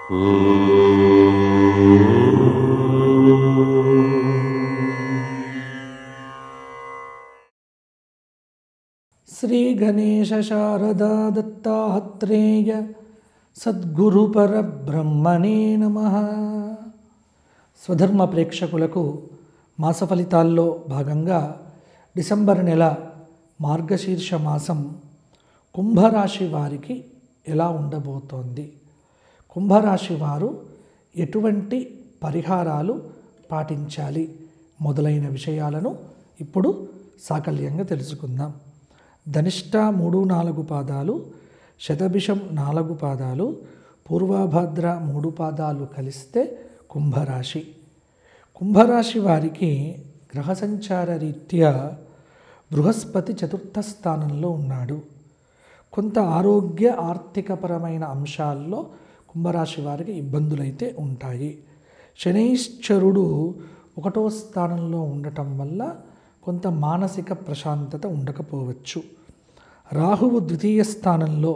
శ్రీ గణేశ శారదా దత్తాత్రేయ సద్గురు పరబ్రహ్మణే నమః. స్వధర్మ ప్రేక్షకులకు మాస ఫలితాల్లో భాగంగా డిసెంబర్ నెల మార్గశీర్ష మాసం కుంభరాశి వారికి ఎలా ఉండబోతోంది, కుంభరాశి వారు ఎటువంటి పరిహారాలు పాటించాలి మొదలైన విషయాలను ఇప్పుడు సాకల్యంగా తెలుసుకుందాం. ధనిష్ట 3-4 పాదాలు, శతభిషం 4 పాదాలు, పూర్వభద్ర 3 పాదాలు కలిస్తే కుంభరాశి. కుంభరాశి వారికి గ్రహ సంచార రీత్యా బృహస్పతి 4వ స్థానంలో ఉన్నాడు. కొంత ఆరోగ్య ఆర్థికపరమైన అంశాల్లో కుంభరాశి వారికి ఇబ్బందులైతే ఉంటాయి. శనైశ్చరుడు 1వ స్థానంలో ఉండటం వల్ల కొంత మానసిక ప్రశాంతత ఉండకపోవచ్చు. రాహువు 2వ స్థానంలో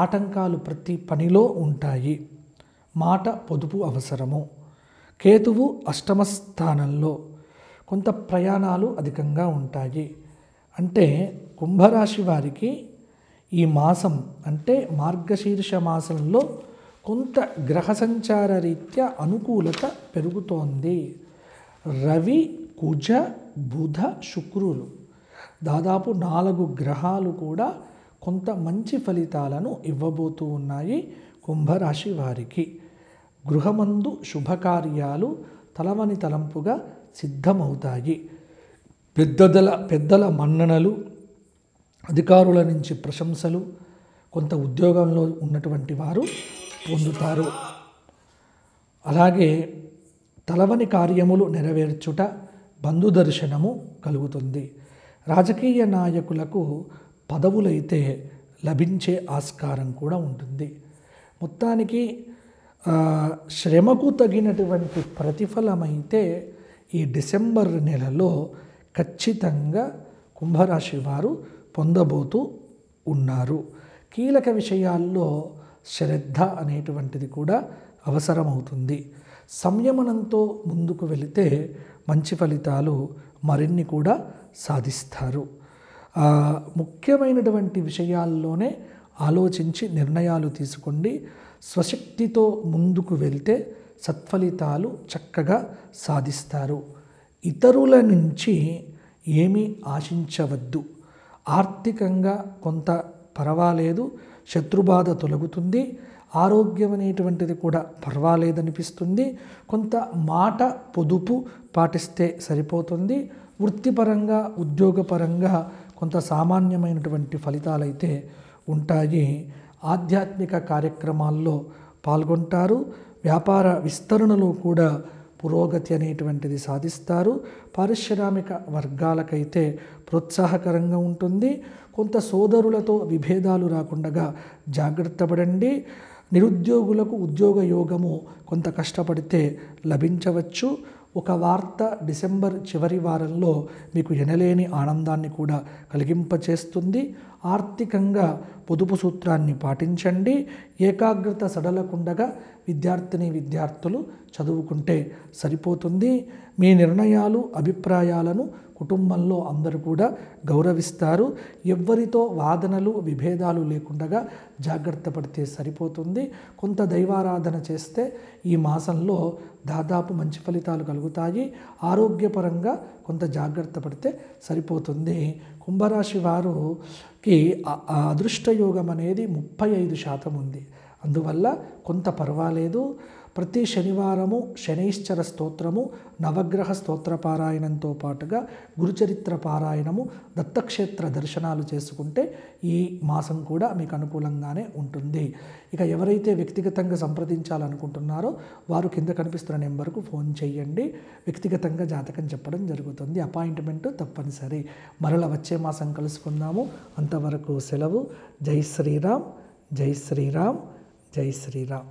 ఆటంకాలు ప్రతి పనిలో ఉంటాయి. మాట పొదుపు అవసరము. కేతువు 8వ స్థానంలో కొంత ప్రయాణాలు అధికంగా ఉంటాయి. అంటే కుంభరాశి వారికి ఈ మాసం అంటే మార్గశీర్ష మాసంలో కొంత గ్రహ సంచార రీత్యా అనుకూలత పెరుగుతోంది. రవి, కుజ, బుధ, శుక్రులు దాదాపు 4 గ్రహాలు కూడా కొంత మంచి ఫలితాలను ఇవ్వబోతూ ఉన్నాయి కుంభరాశి వారికి. గృహమందు శుభకార్యాలు తలవని తలంపుగా సిద్ధమవుతాయి. పెద్దల మన్ననలు, అధికారుల నుంచి ప్రశంసలు కొంత ఉద్యోగంలో ఉన్నటువంటి వారు పొందుతారు. అలాగే తలవని కార్యములు నెరవేర్చుట, బంధు దర్శనము కలుగుతుంది. రాజకీయ నాయకులకు పదవులైతే లభించే ఆస్కారం కూడా ఉంటుంది. మొత్తానికి శ్రమకు తగినటువంటి ప్రతిఫలమైతే ఈ డిసెంబర్ నెలలో ఖచ్చితంగా కుంభరాశి వారు పొందబోతూ ఉన్నారు. కీలక విషయాల్లో శ్రద్ధ అనేటువంటిది కూడా అవసరమవుతుంది. సంయమనంతో ముందుకు వెళితే మంచి ఫలితాలు మరిన్ని కూడా సాధిస్తారు. ముఖ్యమైనటువంటి విషయాల్లోనే ఆలోచించి నిర్ణయాలు తీసుకోండి. స్వశక్తితో ముందుకు వెళ్తే సత్ఫలితాలు చక్కగా సాధిస్తారు. ఇతరుల నుంచి ఏమీ ఆశించవద్దు. ఆర్థికంగా కొంత పర్వాలేదు, శత్రుబాధ తొలగుతుంది. ఆరోగ్యం అనేటువంటిది కూడా పర్వాలేదనిపిస్తుంది. కొంత మాట పొదుపు పాటిస్తే సరిపోతుంది. వృత్తిపరంగా, ఉద్యోగపరంగా కొంత సామాన్యమైనటువంటి ఫలితాలైతే ఉంటాయి. ఆధ్యాత్మిక కార్యక్రమాల్లో పాల్గొంటారు. వ్యాపార విస్తరణలో కూడా పురోగతి అనేటువంటిది సాధిస్తారు. పారిశ్రామిక వర్గాలకైతే ప్రోత్సాహకరంగా ఉంటుంది. కొంత సోదరులతో విభేదాలు రాకుండా జాగ్రత్త పడండి. నిరుద్యోగులకు ఉద్యోగ యోగము కొంత కష్టపడితే లభించవచ్చు. ఒక వార్త డిసెంబర్ చివరి వారంలో మీకు ఎనలేని ఆనందాన్ని కూడా కలిగింపచేస్తుంది. ఆర్థికంగా పొదుపు సూత్రాన్ని పాటించండి. ఏకాగ్రత సడలకుండగా విద్యార్థులు చదువుకుంటే సరిపోతుంది. మీ నిర్ణయాలు, అభిప్రాయాలను కుటుంబంలో అందరూ కూడా గౌరవిస్తారు. ఎవ్వరితో వాదనలు, విభేదాలు లేకుండా జాగ్రత్త పడితే సరిపోతుంది. కొంత దైవారాధన చేస్తే ఈ మాసంలో దాదాపు మంచి ఫలితాలు కలుగుతాయి. ఆరోగ్యపరంగా కొంత జాగ్రత్త పడితే సరిపోతుంది. కుంభరాశి వారికి అదృష్టయోగం అనేది 35% ఉంది. అందువల్ల కొంత పర్వాలేదు. ప్రతి శనివారము శనైశ్చర స్తోత్రము, నవగ్రహ స్తోత్ర పారాయణంతో పాటుగా గురుచరిత్ర పారాయణము, దత్తక్షేత్ర దర్శనాలు చేసుకుంటే ఈ మాసం కూడా మీకు అనుకూలంగానే ఉంటుంది. ఇక ఎవరైతే వ్యక్తిగతంగా సంప్రదించాలనుకుంటున్నారో వారు కింద కనిపిస్తున్న నెంబర్కు ఫోన్ చేయండి. వ్యక్తిగతంగా జాతకం చెప్పడం జరుగుతుంది. అపాయింట్మెంట్ తప్పనిసరి. మరల వచ్చే మాసం కలుసుకుందాము. అంతవరకు సెలవు. జై శ్రీరామ్, జై శ్రీరామ్, జై శ్రీరామ్.